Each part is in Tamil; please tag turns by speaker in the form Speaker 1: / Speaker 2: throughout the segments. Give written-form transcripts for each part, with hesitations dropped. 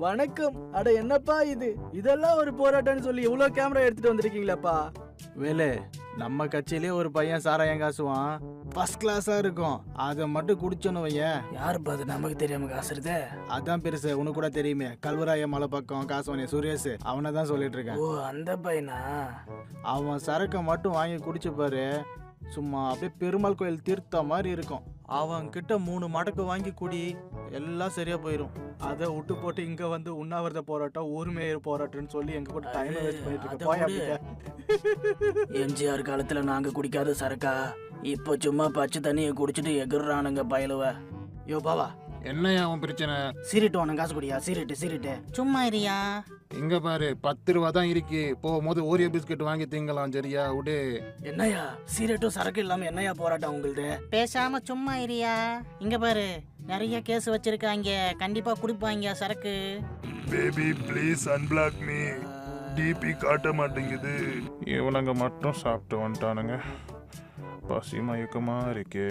Speaker 1: வணக்கம். அட என்னப்பா இது, இதெல்லாம் ஒரு போராட்டம்னு சொல்லி இவ்வளவு கேமரா எடுத்துட்டு வந்திருக்கீங்களாப்பா?
Speaker 2: வேலு, நம்ம கட்சியிலே ஒரு பையன் சாராயம் காசுவான், ஃபர்ஸ்ட் கிளாஸா இருக்கும். அதை மட்டும் குடிச்சோன்னு வையன்.
Speaker 1: யாருப்பா அது நமக்கு தெரியாம காசுறது?
Speaker 2: அதான் பெருசு, உனக்கு கூட தெரியுமே, கல்வராய மலை பக்கம் காசுவானே சுரேஷ், அவனை தான் சொல்லிட்டு இருக்கேன்.
Speaker 1: ஓ அந்த பையனா?
Speaker 2: அவன் சரக்கை மட்டும் வாங்கி குடிச்சு பாரு, சும்மா அப்படியே பெருமாள் கோயில் தீர்த்த மாதிரி இருக்கும். அவன் கிட்ட 3 மடக்கு வாங்கி குடி, எல்லாம் சரியா போயிடும். அதை விட்டு போட்டு இங்க வந்து உண்ணாவிரத போராட்டம், ஊர்மேயர் போராட்டம்னு சொல்லி எங்க கூட டைம் வேஸ்ட் பண்ணிட்டு இருக்க. போய் அப்படியே.
Speaker 1: எம்ஜிஆர் காலத்துல நாங்க குடிக்காத சரக்கா இப்போ சும்மா பச்சை தண்ணியை குடிச்சிட்டு எகுறானுங்க பயலுவ. யோ பாவா,
Speaker 3: என்னையா அவன் பிரச்சனை?
Speaker 1: சீரிட்டு வாங்க, காசு குடியா. சீரிட்டு
Speaker 4: சும்மா இருயா.
Speaker 3: இங்க பாரு, 10 ரூபா தான் இருக்கு. போகும்போது ஓரியோ பிஸ்கட் வாங்கி திங்கலாம், சரியா? விடு.
Speaker 1: என்னையா சீரட்டும் சரக்கு இல்லாம என்னையா போராட்டம் உங்களுது?
Speaker 4: பேசாம சும்மா இருயா. இங்க பாரு, நிறைய கேஸ் வச்சிருக்காங்க, கண்டிப்பா குடிப்பாங்க சரக்கு.
Speaker 5: Baby please unblock me. DP காட்ட மாட்டேங்குது.
Speaker 3: இவனுங்க மட்டும் சாப்பிட்டு வந்துட்டானுங்க. பசி மயக்கமா இருக்கே.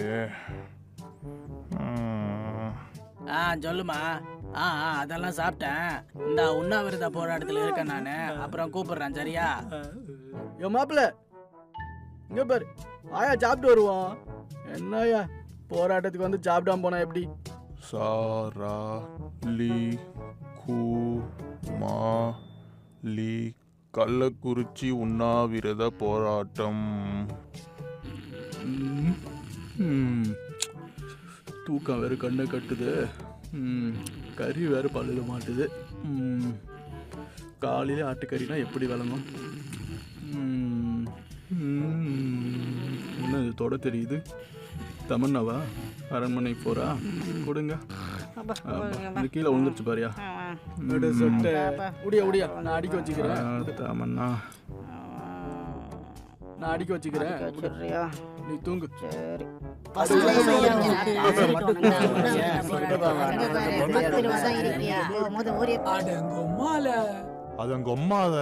Speaker 1: சொல்லுமா. அதெல்லாம் சாப்பிட்டேன். இந்த உண்ணாவிரத போராட்டத்துல இருக்கேன் நானு. அப்புறம் கூப்பிடுறேன், சரியா? யோ மாப்பிள்ள, இங்க பாரு, ஆயா சாப்பிட்டு வருவோம். என்னயா போராட்டத்துக்கு வந்து சாப்பிடாம போனா எப்படி?
Speaker 3: சாரா லி கூ மா லி கள்ளக்குறிச்சி உண்ணாவிரத போராட்டம்.
Speaker 2: தூக்கம் வேறு கண்ணை கட்டுது, கறி வேறு பல்லுல மாட்டுது. காலையில ஆட்டுக்கறினா எப்படி விளங்கும்? என்ன இது தொட தெரியுது? தமன்னாவா? அரண்மனை போறா? கொடுங்க. இந்த கீழே விழுந்துருச்சு பாரியா. உடியா நான் அடிக்க வச்சுக்கிறேன். தமன்னா நான் அடிக்க வச்சுக்கிறேன், நீ தூங்கு.
Speaker 4: சரி.
Speaker 5: அது அங்க உம்மாத